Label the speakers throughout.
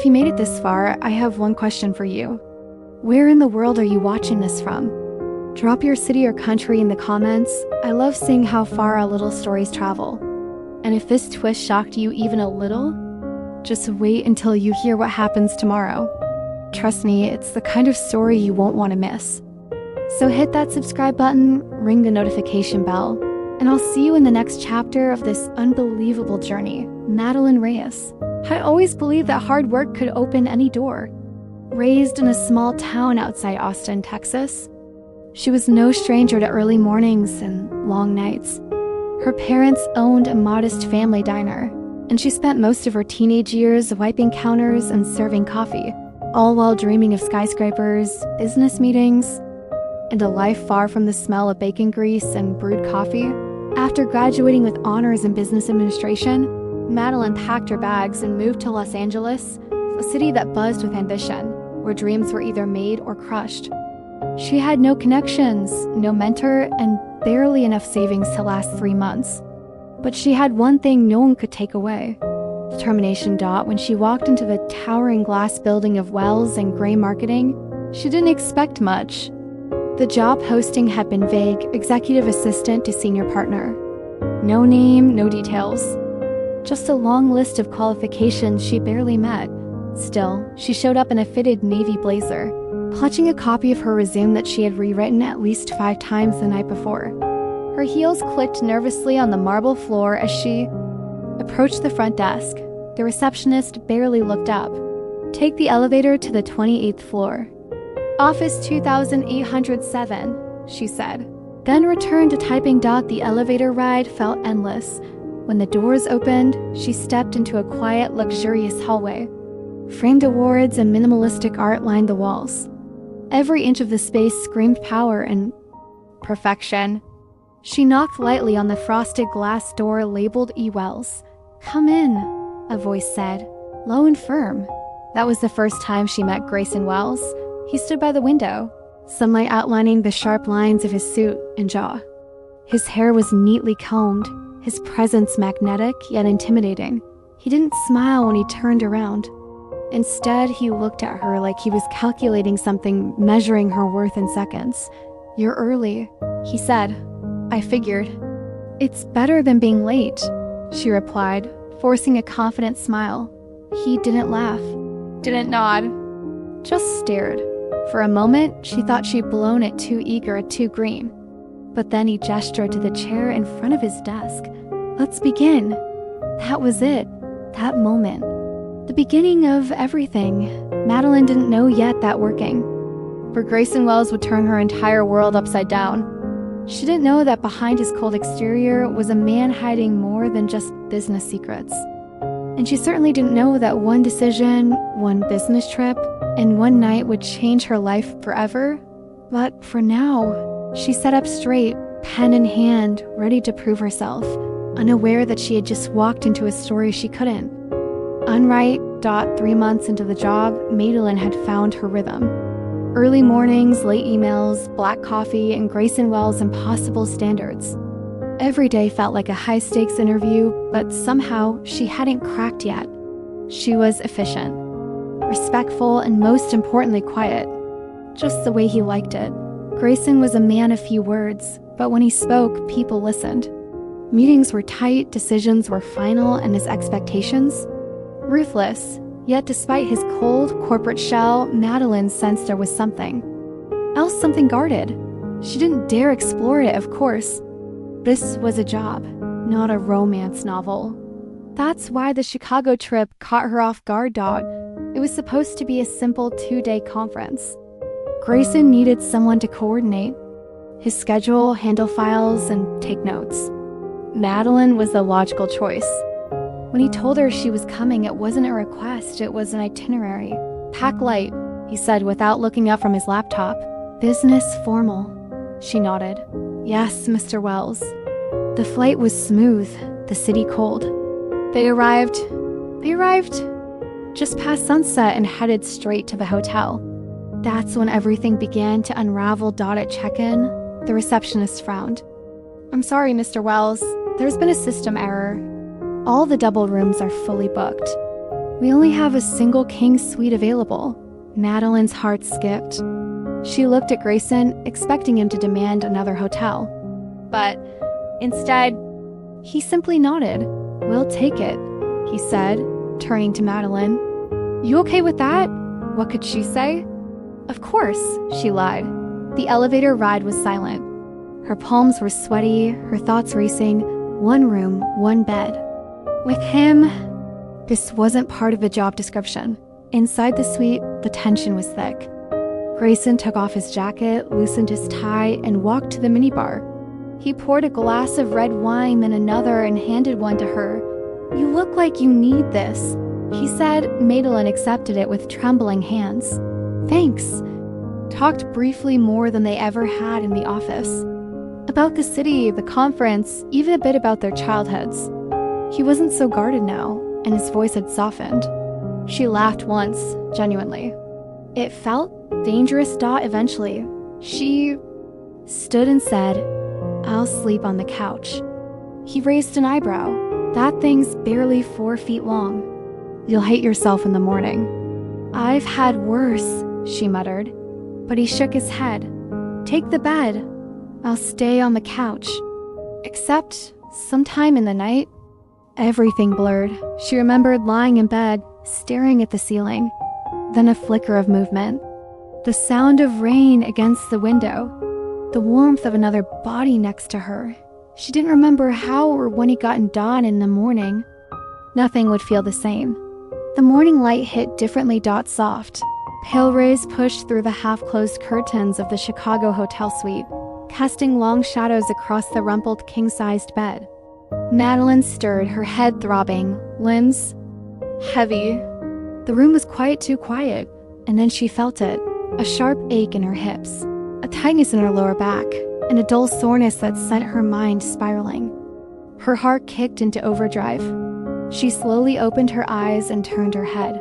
Speaker 1: If you made it this far, I have one question for you. Where in the world are you watching this from? Drop your city or country in the comments. I love seeing how far our little stories travel. And if this twist shocked you even a little, just wait until you hear what happens tomorrow. Trust me, it's the kind of story you won't want to miss. So hit that subscribe button, ring the notification bell, and I'll see you in the next chapter of this unbelievable journey. Madeline Reyes. I always believed that hard work could open any door. Raised in a small town outside Austin, Texas, she was no stranger to early mornings and long nights. Her parents owned a modest family diner, and she spent most of her teenage years wiping counters and serving coffee, all while dreaming of skyscrapers, business meetings, and a life far from the smell of bacon grease and brewed coffee. After graduating with honors in business administration, Madeline packed her bags and moved to Los Angeles, a city that buzzed with ambition, where dreams were either made or crushed. She had no connections, no mentor, and barely enough savings to last 3 months. But she had one thing no one could take away. Determination. When she walked into the towering glass building of Wells and Gray Marketing, she didn't expect much. The job posting had been vague: executive assistant to senior partner. No name, no details. Just a long list of qualifications she barely met. Still, she showed up in a fitted navy blazer, clutching a copy of her resume that she had rewritten at least 5 times the night before. Her heels clicked nervously on the marble floor as she approached the front desk. The receptionist barely looked up. "Take the elevator to the 28th floor. Office 2807, she said. Then returned to typing. The elevator ride felt endless. When the doors opened, she stepped into a quiet, luxurious hallway. Framed awards and minimalistic art lined the walls. Every inch of the space screamed power and perfection. She knocked lightly on the frosted glass door labeled E. Wells. "Come in," a voice said, low and firm. That was the first time she met Grayson Wells. He stood by the window, sunlight outlining the sharp lines of his suit and jaw. His hair was neatly combed, his presence magnetic yet intimidating. He didn't smile when he turned around. Instead, he looked at her like he was calculating something, measuring her worth in seconds. "You're early," he said. "I figured." "It's better than being late," she replied, forcing a confident smile. He didn't laugh, didn't nod, just stared. For a moment, she thought she'd blown it, too eager, too green. But then he gestured to the chair in front of his desk. "Let's begin." That was it, that moment. The beginning of everything. Madeline didn't know yet that working. For Grayson Wells would turn her entire world upside down. She didn't know that behind his cold exterior was a man hiding more than just business secrets. And she certainly didn't know that one decision, one business trip, and one night would change her life forever. But for now, she sat up straight, pen in hand, ready to prove herself, unaware that she had just walked into a story she couldn't. Unright. 3 months into the job, Madeline had found her rhythm. Early mornings, late emails, black coffee, and Grayson Wells' impossible standards. Every day felt like a high-stakes interview, but somehow she hadn't cracked yet. She was efficient, respectful, and most importantly quiet, just the way he liked it. Grayson was a man of few words, but when he spoke, people listened. Meetings were tight, decisions were final, and his expectations? Ruthless. Yet despite his cold, corporate shell, Madeline sensed there was something. Else something guarded. She didn't dare explore it, of course. This was a job, not a romance novel. That's why the Chicago trip caught her off guard. It was supposed to be a simple 2-day conference. Grayson needed someone to coordinate his schedule, handle files, and take notes. Madeline was the logical choice. When he told her she was coming, it wasn't a request, it was an itinerary. "Pack light," he said without looking up from his laptop. "Business formal." She nodded. "Yes, Mr. Wells." The flight was smooth, the city cold. They arrived just past sunset and headed straight to the hotel. That's when everything began to unravel. At check-in, the receptionist frowned. "I'm sorry, Mr. Wells. There's been a system error. All the double rooms are fully booked. We only have a single king suite available. Madeline's heart skipped. She looked at Grayson, expecting him to demand another hotel. But instead, he simply nodded. "We'll take it," he said, turning to Madeline. "You okay with that?" What could she say? Of course, she lied. The elevator ride was silent. Her palms were sweaty, her thoughts racing. One room, one bed. With him, this wasn't part of the job description. Inside the suite, the tension was thick. Grayson took off his jacket, loosened his tie, and walked to the minibar. He poured a glass of red wine, then another, and handed one to her. "You look like you need this," he said. Madeline accepted it with trembling hands. "Thanks." Talked briefly more than they ever had in the office. About the city, the conference, even a bit about their childhoods. He wasn't so guarded now, and his voice had softened. She laughed once, genuinely. It felt dangerous. Eventually, she stood and said, "I'll sleep on the couch." He raised an eyebrow. "That thing's barely 4 feet long. You'll hate yourself in the morning." "I've had worse," she muttered. But he shook his head. "Take the bed. I'll stay on the couch." Except sometime in the night, everything blurred. She remembered lying in bed, staring at the ceiling. Then a flicker of movement. The sound of rain against the window. The warmth of another body next to her. She didn't remember how or when it got dawn in the morning. Nothing would feel the same. The morning light hit differently. Soft. Pale rays pushed through the half-closed curtains of the Chicago hotel suite, casting long shadows across the rumpled king-sized bed. Madeline stirred, her head throbbing, limbs heavy. The room was too quiet, and then she felt it, a sharp ache in her hips, a tightness in her lower back, and a dull soreness that sent her mind spiraling. Her heart kicked into overdrive. She slowly opened her eyes and turned her head.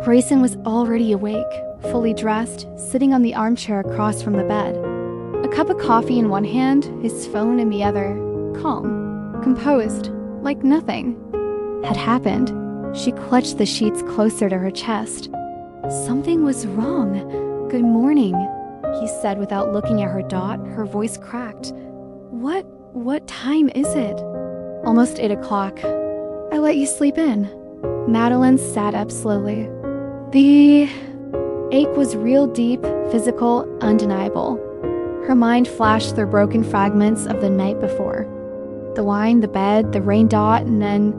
Speaker 1: Grayson was already awake, fully dressed, sitting on the armchair across from the bed. A cup of coffee in one hand, his phone in the other, calm, composed, like nothing had happened. She clutched the sheets closer to her chest. Something was wrong. "Good morning," he said without looking at her. Her voice cracked. What time is it?" "Almost 8 o'clock. I let you sleep in." Madeline sat up slowly. The ache was real, deep, physical, undeniable. Her mind flashed through broken fragments of the night before. The wine, the bed, the rain. And then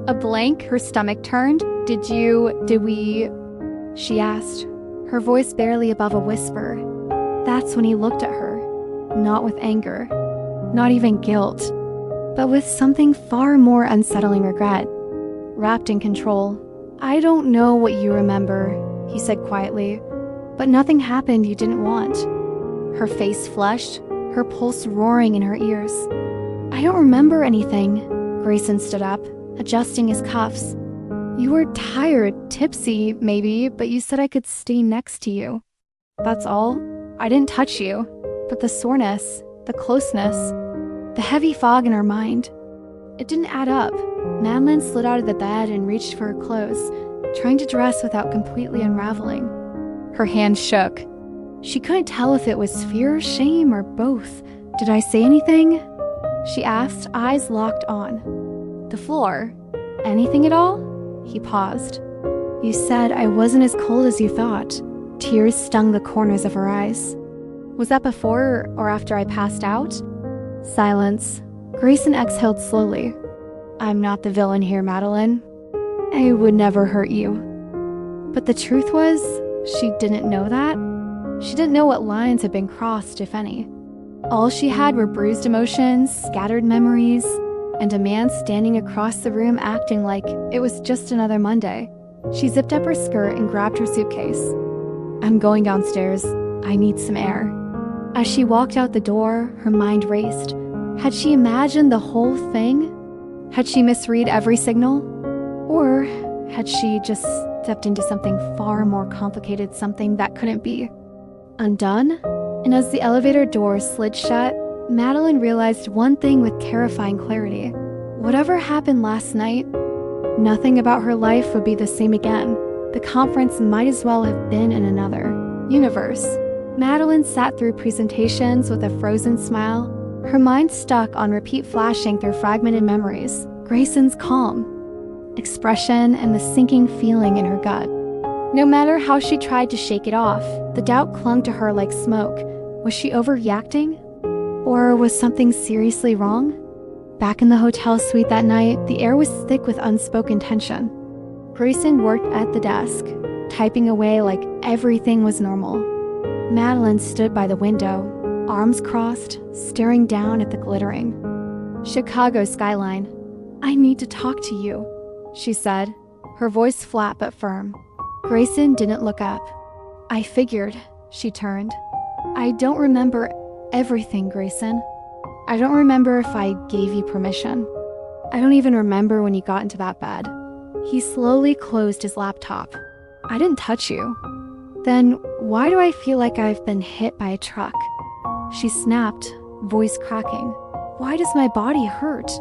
Speaker 1: a blank. Her stomach turned. Did we? She asked, her voice barely above a whisper. That's when he looked at her, not with anger, not even guilt, but with something far more unsettling: regret, wrapped in control. "I don't know what you remember," he said quietly, "but nothing happened you didn't want." Her face flushed, her pulse roaring in her ears. "I don't remember anything." Grayson stood up, adjusting his cuffs. "You were tired, tipsy, maybe, but you said I could stay next to you. That's all. I didn't touch you. But the soreness, the closeness, the heavy fog in her mind, it didn't add up." Madeline slid out of the bed and reached for her clothes, trying to dress without completely unraveling. Her hand shook. She couldn't tell if it was fear, shame, or both. "Did I say anything?" she asked, eyes locked on the floor. "Anything at all?" He paused. "You said I wasn't as cold as you thought." Tears stung the corners of her eyes. "Was that before or after I passed out?" Silence. Grayson exhaled slowly. "I'm not the villain here, Madeline. I would never hurt you." But the truth was, she didn't know that. She didn't know what lines had been crossed, if any. All she had were bruised emotions, scattered memories, and a man standing across the room acting like it was just another Monday. She zipped up her skirt and grabbed her suitcase. "I'm going downstairs. I need some air." As she walked out the door, her mind raced. Had she imagined the whole thing? Had she misread every signal? Or had she just stepped into something far more complicated, something that couldn't be? Undone? And as the elevator doors slid shut, Madeline realized one thing with terrifying clarity. Whatever happened last night, Nothing about her life would be the same again. The conference might as well have been in another universe. Madeline sat through presentations with a frozen smile, her mind stuck on repeat flashing through fragmented memories. Grayson's calm expression and the sinking feeling in her gut. No matter how she tried to shake it off, the doubt clung to her like smoke. Was she overreacting? Or was something seriously wrong? Back in the hotel suite that night, the air was thick with unspoken tension. Grayson worked at the desk, typing away like everything was normal. Madeline stood by the window, arms crossed, staring down at the glittering Chicago skyline. "I need to talk to you," she said, her voice flat but firm. Grayson didn't look up. "I figured," she turned. "I don't remember everything, Grayson. I don't remember if I gave you permission. I don't even remember when you got into that bed." He slowly closed his laptop. "I didn't touch you." "Then why do I feel like I've been hit by a truck?" She snapped, voice cracking. "Why does my body hurt?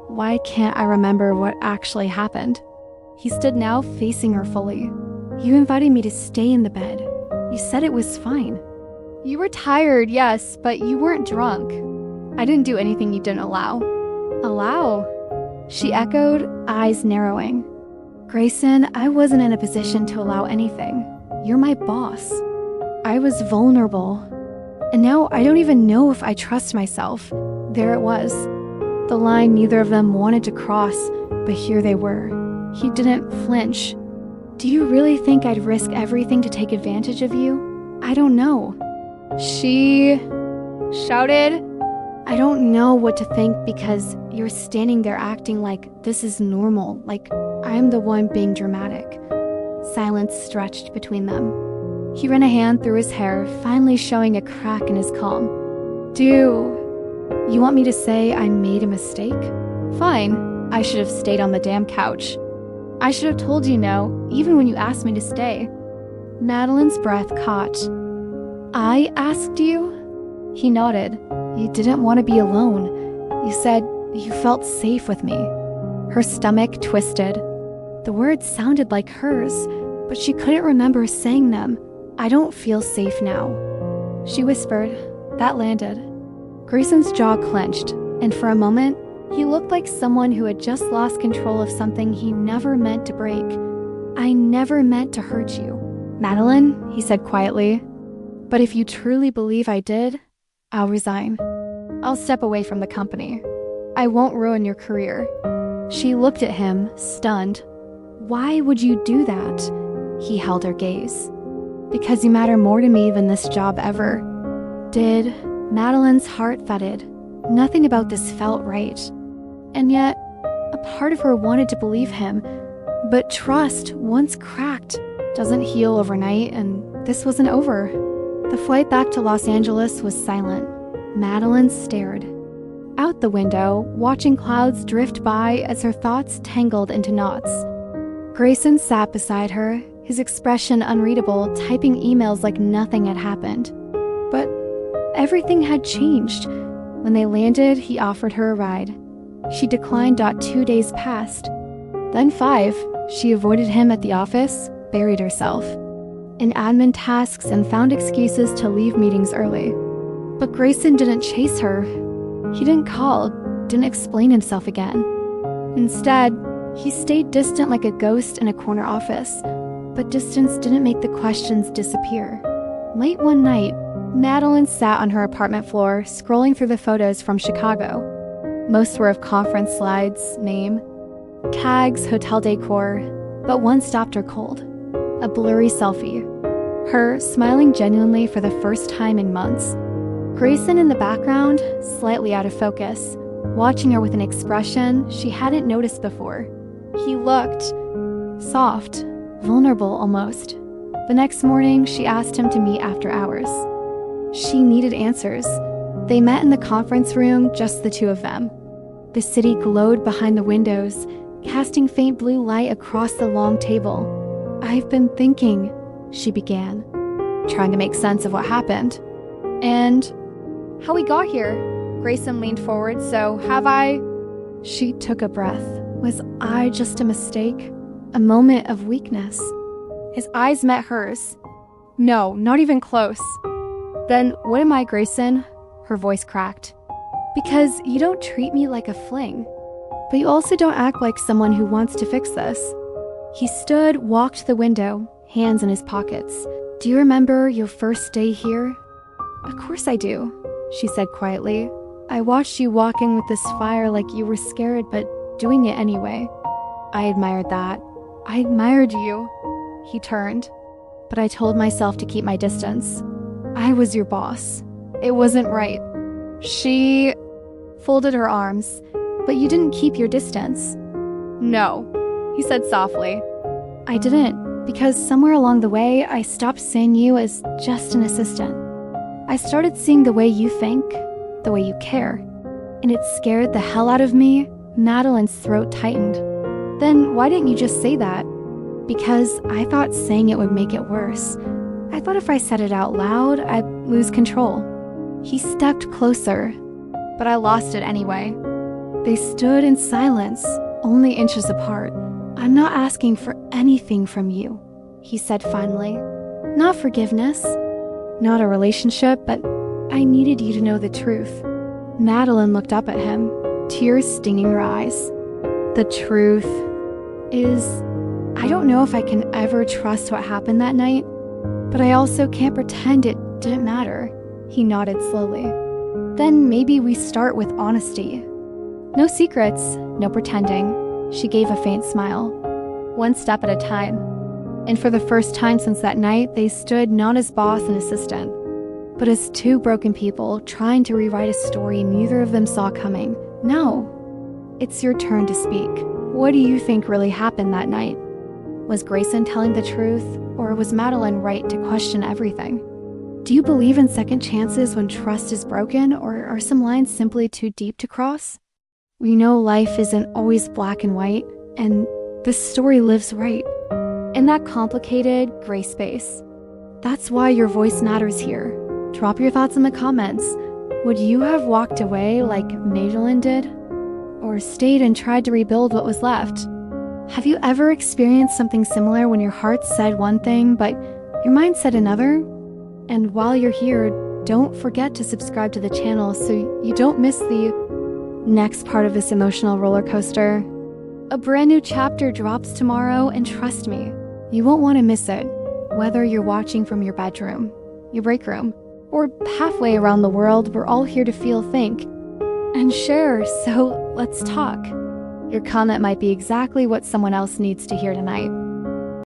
Speaker 1: Why can't I remember what actually happened?" He stood now, facing her fully. "You invited me to stay in the bed. You said it was fine. You were tired, yes, but you weren't drunk. I didn't do anything you didn't allow." "Allow?" she echoed, eyes narrowing. "Grayson, I wasn't in a position to allow anything. You're my boss. I was vulnerable. And now I don't even know if I trust myself." There it was. The line neither of them wanted to cross, but here they were. He didn't flinch. "Do you really think I'd risk everything to take advantage of you? I don't know." She shouted. "I don't know what to think because you're standing there acting like this is normal, like I'm the one being dramatic." Silence stretched between them. He ran a hand through his hair, finally showing a crack in his calm. "Do you want me to say I made a mistake? Fine. I should have stayed on the damn couch. I should have told you no, even when you asked me to stay." Madeline's breath caught. "I asked you?" He nodded. "You didn't want to be alone. You said you felt safe with me." Her stomach twisted. The words sounded like hers, but she couldn't remember saying them. "I don't feel safe now," she whispered. That landed. Grayson's jaw clenched, and for a moment, he looked like someone who had just lost control of something he never meant to break. "I never meant to hurt you, Madeline," he said quietly. "But if you truly believe I did, I'll resign. I'll step away from the company. I won't ruin your career." She looked at him, stunned. "Why would you do that?" He held her gaze. "Because you matter more to me than this job ever." Did Madeline's heart thudded. Nothing about this felt right. And yet, a part of her wanted to believe him. But trust, once cracked, doesn't heal overnight, and this wasn't over. The flight back to Los Angeles was silent. Madeline stared out the window, watching clouds drift by as her thoughts tangled into knots. Grayson sat beside her, his expression unreadable, typing emails like nothing had happened. But everything had changed. When they landed, he offered her a ride. She declined. 2 days passed. Then 5. She avoided him at the office, buried herself in admin tasks, and found excuses to leave meetings early. But Grayson didn't chase her. He didn't call, didn't explain himself again. Instead, he stayed distant like a ghost in a corner office. But distance didn't make the questions disappear. Late one night, Madeline sat on her apartment floor, scrolling through the photos from Chicago. Most were of conference slides, name tags, hotel decor, but one stopped her cold. A blurry selfie. Her smiling genuinely for the first time in months. Grayson in the background, slightly out of focus, watching her with an expression she hadn't noticed before. He looked soft, vulnerable almost. The next morning, she asked him to meet after hours. She needed answers. They met in the conference room, just the two of them. The city glowed behind the windows, casting faint blue light across the long table. "I've been thinking," she began, trying to make sense of what happened. "And how we got here?" Grayson leaned forward. "So, have I?" She took a breath. Was I just a mistake? A moment of weakness? His eyes met hers. No, not even close. Then what am I, Grayson? Her voice cracked. Because you don't treat me like a fling. But you also don't act like someone who wants to fix this. He stood, walked to the window, hands in his pockets. Do you remember your first day here? Of course I do, she said quietly. I watched you walking with this fire like you were scared, but doing it anyway. I admired that. I admired you. He turned, but I told myself to keep my distance. I was your boss. It wasn't right. She folded her arms. But you didn't keep your distance. No, he said softly. I didn't, because somewhere along the way, I stopped seeing you as just an assistant. I started seeing the way you think, the way you care. And it scared the hell out of me. Madeline's throat tightened. Then why didn't you just say that? Because I thought saying it would make it worse. I thought if I said it out loud, I'd lose control. He stepped closer, but I lost it anyway. They stood in silence, only inches apart. I'm not asking for anything from you, he said finally. Not forgiveness, not a relationship, but I needed you to know the truth. Madeline looked up at him, tears stinging her eyes. The truth is, I don't know if I can ever trust what happened that night, but I also can't pretend it didn't matter. He nodded slowly. Then maybe we start with honesty. No secrets, no pretending. She gave a faint smile. One step at a time. And for the first time since that night, they stood not as boss and assistant, but as two broken people trying to rewrite a story neither of them saw coming. No. It's your turn to speak. What do you think really happened that night? Was Grayson telling the truth, or was Madeline right to question everything? Do you believe in second chances when trust is broken, or are some lines simply too deep to cross? We know life isn't always black and white, and this story lives right in that complicated gray space. That's why your voice matters here. Drop your thoughts in the comments. Would you have walked away like Madeline did? Or stayed and tried to rebuild what was left? Have you ever experienced something similar when your heart said one thing, but your mind said another? And while you're here, don't forget to subscribe to the channel so you don't miss the next part of this emotional roller coaster. A brand new chapter drops tomorrow, and trust me, you won't want to miss it. Whether you're watching from your bedroom, your break room, or halfway around the world, we're all here to feel, think, and share, so let's talk. Your comment might be exactly what someone else needs to hear tonight.